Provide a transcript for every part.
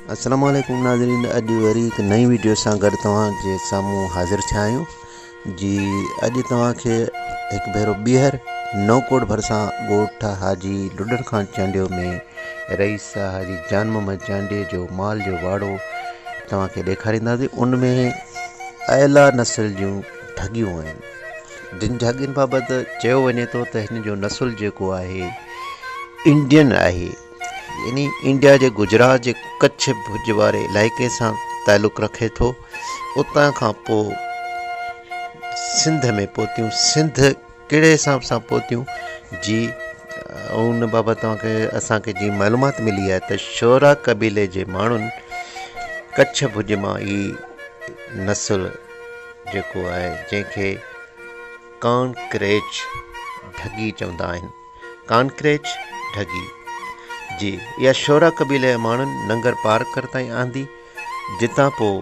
अस्सलाम वालेकुम नाज़रीन, अॼु वरी हिकु नई वीडियो सां गॾु तव्हांजे साम्हूं हाज़िर थिया आहियूं जी। अॼु तव्हांखे हिकु भेरो ॿीहर नवकोट भरिसां ॻोठ हाजी लुॾर खां चांडियो में रईस हाजी जान मोहम्मद चांडिये जो माल जो वाड़ो तव्हांखे ॾेखारींदासीं। उन में आला नस्ल जूं ठगियूं आहिनि। जिन ठगियुनि बाबति चयो वञे थो त हिन जो नसुल जेको आहे इंडियन आहे, यानी इंडिया जे गुजरात जे कच्छ भुज वारे इलाइक़े सां तालुक़ु रखे थो। उतां खां पोइ सिंध में पहुतियूं। सिंध कहिड़े हिसाब सां पहुतियूं जी, उन बाबति असांखे जी मालूमात मिली आहे त शोरा क़बीले जे माण्हुनि कच्छ भुज मां ई नसुल जेको आहे, जंहिंखे कांक्रेज ठगी चवंदा आहिनि, कांक्रेज ठगी जी, इहा शोरा क़बीले जे माण्हुनि नंगर पार कर ताईं आंदी। जितां पोइ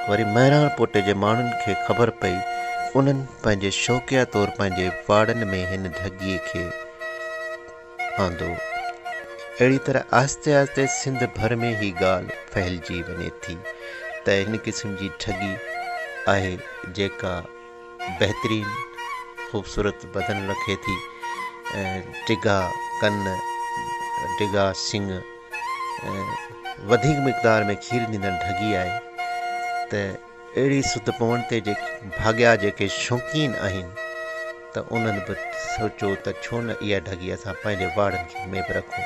वरी महिराण पोटे जे माण्हुनि खे ख़बर पई, उन्हनि पंहिंजे शौक़िया तौरु पंहिंजे वाड़नि में हिन ठगीअ खे आंदो। अहिड़ी तरह आहिस्ते आहिस्ते सिंध भर में ही ॻाल्हि फैलिजी वञे थी त हिन क़िस्म जी ठगी आहे जेका बहितरीनु ख़ूबसूरत बदन रखे थी, ऐं टिगा कन, टिगा सिंग, वधीक मिक़दार में खीर ॾींदड़ ठगी आहे। त अहिड़ी सुध पवण ते भाॻिया जेके शौक़ीन आहिनि त उन्हनि बि सोचियो त छो न इहा ठगी असां पंहिंजे वाड़नि में बि रखूं।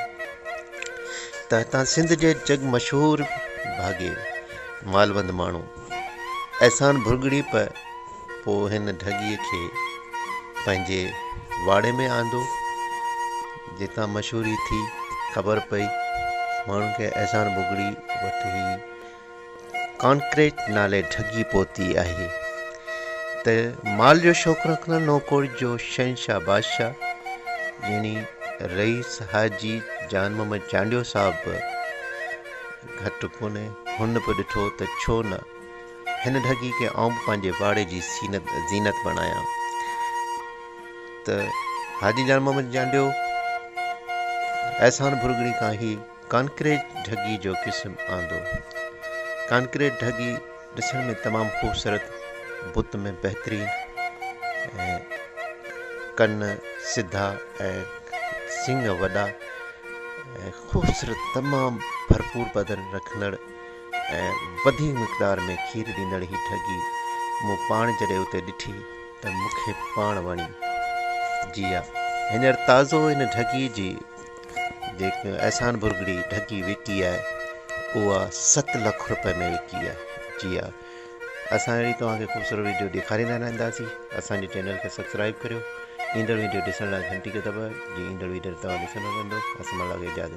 त हितां सिंध जे जग मशहूरु भाॻे मालवंद माण्हू अहसान भुरगड़ी पोइ हिन ठगीअ खे पंहिंजे वाड़े में आंदो। जितां मशहूरी थी, ख़बर पई माण्हुनि खे अहसान भुरगड़ी वटि ही कांक्रेट नाले ठगी पहुती आहे। त माल जो शौक़ु रखंदड़ नवकोट जो शहनशाह बादशाह यानी रईस हाजी जान मोहम्मद चांडियो साहिबु घटि कोन्हे। हुन बि ॾिठो त छो न हिन ठगी खे आउं बि पंहिंजे वाड़े जी ज़ीनत बणायां। त हाजी जान मोहम्मद चांडियो अहसान भुरगड़ी खां ही कांक्रेट ठगी जो क़िस्म आंदो। कांक्रेट ठगी ॾिसण में तमामु ख़ूबसूरत, बुत में बहितरीनु, ऐं कन सिधा ऐं सिंग वॾा ऐं ख़ूबसूरत तमामु भरपूर बदन रखंदड़ ऐं वधीक मिक़दार में खीर ॾींदड़ ही ठगी मूं पाण जॾहिं उते ॾिठी त मूंखे पाण वणी। जी हा, हींअर ताज़ो हिन ठगी जी जेके अहसान भुरगड़ी ठगी विकी आहे, उहा 7 लख रुपए में विकी आहे। जी हा, असां अहिड़ी तव्हांखे ख़ूबसूरत वीडियो ॾेखारींदा रहंदासीं। असांजे चैनल खे सब्सक्राइब करियो। ईंदड़ वीडियो ॾिसण लाइ घंटी खे दॿायो। जीअं ईंदड़ वीडियो तव्हां ॾिसंदा रहंदो। असां लाइ इजाज़त।